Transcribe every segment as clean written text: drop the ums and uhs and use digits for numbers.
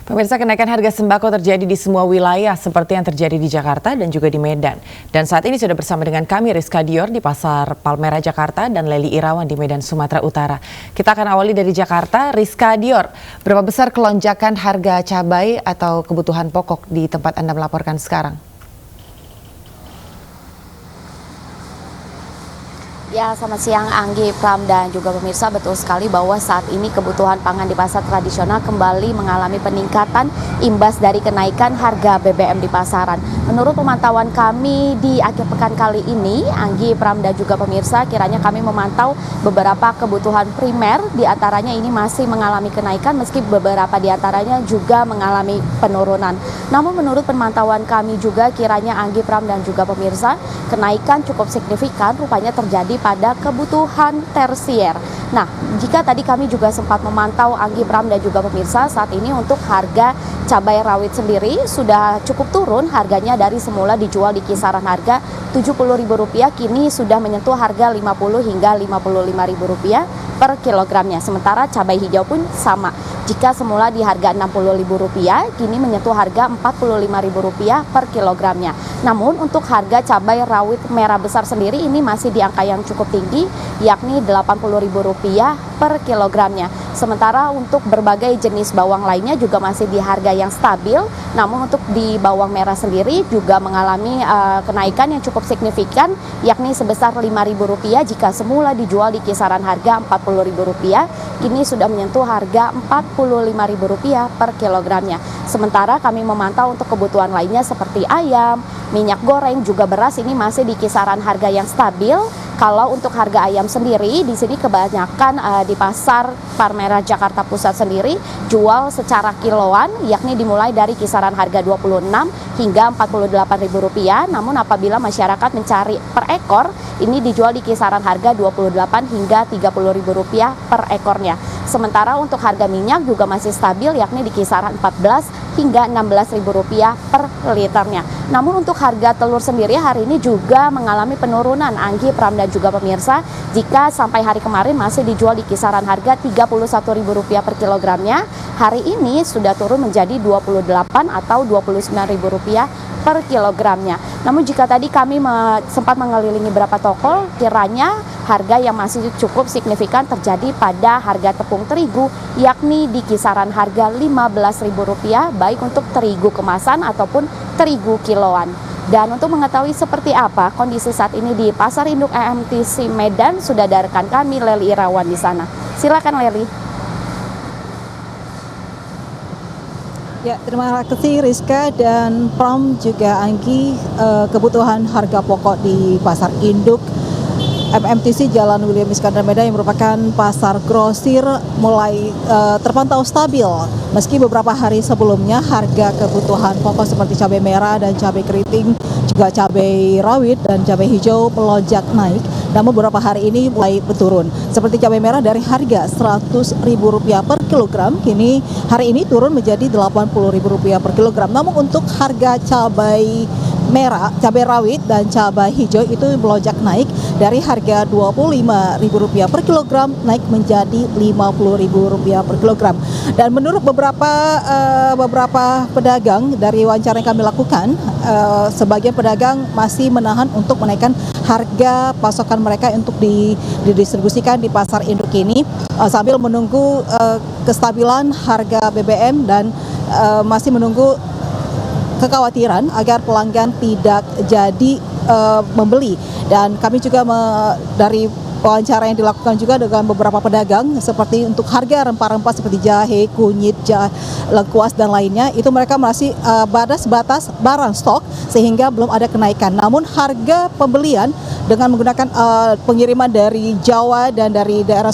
Pemirsa, kenaikan harga sembako terjadi di semua wilayah seperti yang terjadi di Jakarta dan juga di Medan. Dan saat ini sudah bersama dengan kami Rizka Dior di Pasar Palmerah Jakarta dan Leli Irawan di Medan, Sumatera Utara. Kita akan awali dari Jakarta. Rizka Dior, berapa besar kelonjakan harga cabai atau kebutuhan pokok di tempat Anda melaporkan sekarang? Ya, selamat siang Anggi, Pram, dan juga pemirsa. Betul sekali bahwa saat ini kebutuhan pangan di pasar tradisional kembali mengalami peningkatan imbas dari kenaikan harga BBM di pasaran. Menurut pemantauan kami di akhir pekan kali ini, Anggi, Pram, dan juga pemirsa, kiranya kami memantau beberapa kebutuhan primer, di antaranya ini masih mengalami kenaikan meski beberapa di antaranya juga mengalami penurunan. Namun menurut pemantauan kami juga kiranya Anggi, Pram, dan juga pemirsa, kenaikan cukup signifikan rupanya terjadi pada kebutuhan tersier. Nah, jika tadi kami juga sempat memantau Anggi, Pram, dan juga pemirsa, saat ini untuk harga cabai rawit sendiri sudah cukup turun, harganya dari semula dijual di kisaran harga Rp70.000 kini sudah menyentuh harga Rp50 hingga Rp55.000 per kilogramnya. Sementara cabai hijau pun sama. Jika semula di harga Rp60.000 kini menyentuh harga Rp45.000 per kilogramnya. Namun untuk harga cabai rawit merah besar sendiri ini masih di angka yang cukup tinggi, yakni Rp80.000 per kilogramnya. Sementara untuk berbagai jenis bawang lainnya juga masih di harga yang stabil, namun untuk di bawang merah sendiri juga mengalami kenaikan yang cukup signifikan, yakni sebesar Rp5.000 jika semula dijual di kisaran harga Rp40.000, kini sudah menyentuh harga Rp45.000 per kilogramnya. Sementara kami memantau untuk kebutuhan lainnya seperti ayam, minyak goreng, juga beras ini masih di kisaran harga yang stabil. Kalau untuk harga ayam sendiri, di sini kebanyakan di pasar Palmerah Jakarta Pusat sendiri jual secara kiloan, yakni dimulai dari kisaran harga Rp26 hingga Rp48.000. Namun apabila masyarakat mencari per ekor, ini dijual di kisaran harga Rp28 hingga Rp30.000 per ekornya. Sementara untuk harga minyak juga masih stabil, yakni di kisaran Rp14 hingga Rp16.000 per liternya. Namun untuk harga telur sendiri hari ini juga mengalami penurunan, Anggi, Pram, dan juga pemirsa. Jika sampai hari kemarin masih dijual di kisaran harga Rp31.000 per kilogramnya, hari ini sudah turun menjadi Rp28 atau Rp29.000 per kilogramnya. Namun jika tadi kami sempat mengelilingi beberapa toko, kiranya harga yang masih cukup signifikan terjadi pada harga tepung terigu, yakni di kisaran harga Rp15.000 baik untuk terigu kemasan ataupun terigu kiloan. Dan untuk mengetahui seperti apa kondisi saat ini di Pasar Induk EMTC Medan, sudah ada rekan kami Leli Irawan di sana. Silakan Leli. Ya, terima kasih Rizka dan Pram, juga Anggi. Kebutuhan harga pokok di Pasar Induk MMTC Jalan William Iskandar Medan yang merupakan pasar grosir mulai terpantau stabil. Meski beberapa hari sebelumnya harga kebutuhan pokok seperti cabai merah dan cabai keriting, juga cabai rawit dan cabai hijau melonjak naik, namun beberapa hari ini mulai berturun. Seperti cabai merah dari harga Rp100.000 per kilogram, kini hari ini turun menjadi Rp80.000 per kilogram. Namun untuk harga cabai merah, cabai rawit dan cabai hijau itu melonjak naik dari harga Rp25.000 per kilogram naik menjadi Rp50.000 per kilogram. Dan menurut beberapa pedagang dari wawancara yang kami lakukan, sebagian pedagang masih menahan untuk menaikkan harga pasokan mereka untuk didistribusikan di pasar induk ini sambil menunggu kestabilan harga BBM dan masih menunggu kekhawatiran agar pelanggan tidak jadi membeli. Dan kami juga dari wawancara yang dilakukan juga dengan beberapa pedagang, seperti untuk harga rempah-rempah seperti jahe, kunyit, lengkuas dan lainnya, itu mereka masih batas barang stok sehingga belum ada kenaikan. Namun harga pembelian dengan menggunakan pengiriman dari Jawa dan dari daerah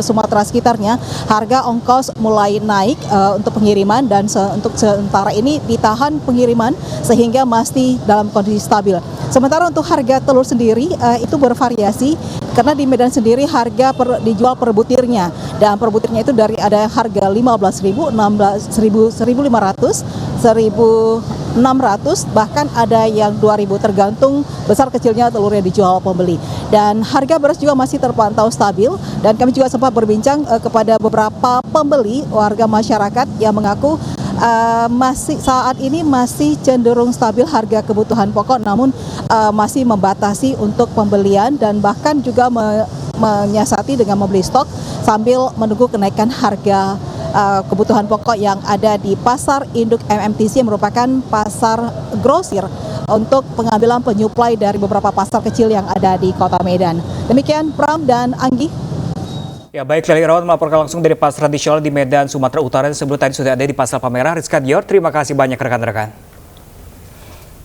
Sumatera sekitarnya, harga ongkos mulai naik untuk pengiriman, dan untuk sementara ini ditahan pengiriman sehingga masih dalam kondisi stabil. Sementara untuk harga telur sendiri itu bervariasi, karena di Medan sendiri harga dijual per butirnya, dan per butirnya itu dari ada harga Rp15.000, Rp1.500, Rp1.600, bahkan ada yang Rp2.000 tergantung besar kecilnya telurnya dijual pembeli. Dan harga beras juga masih terpantau stabil, dan kami juga sempat berbincang kepada beberapa pembeli, warga masyarakat yang mengaku masih saat ini masih cenderung stabil harga kebutuhan pokok, namun masih membatasi untuk pembelian dan bahkan juga menyiasati dengan membeli stok sambil menunggu kenaikan harga kebutuhan pokok yang ada di pasar induk MMTC yang merupakan pasar grosir untuk pengambilan penyuplai dari beberapa pasar kecil yang ada di Kota Medan. Demikian Pram dan Anggi. Ya baik, Lely Irawan melaporkan langsung dari pasar tradisional di Medan, Sumatera Utara. Sebelum tadi sudah ada di Pasar Palmerah, Rizka Dior. Terima kasih banyak rekan-rekan.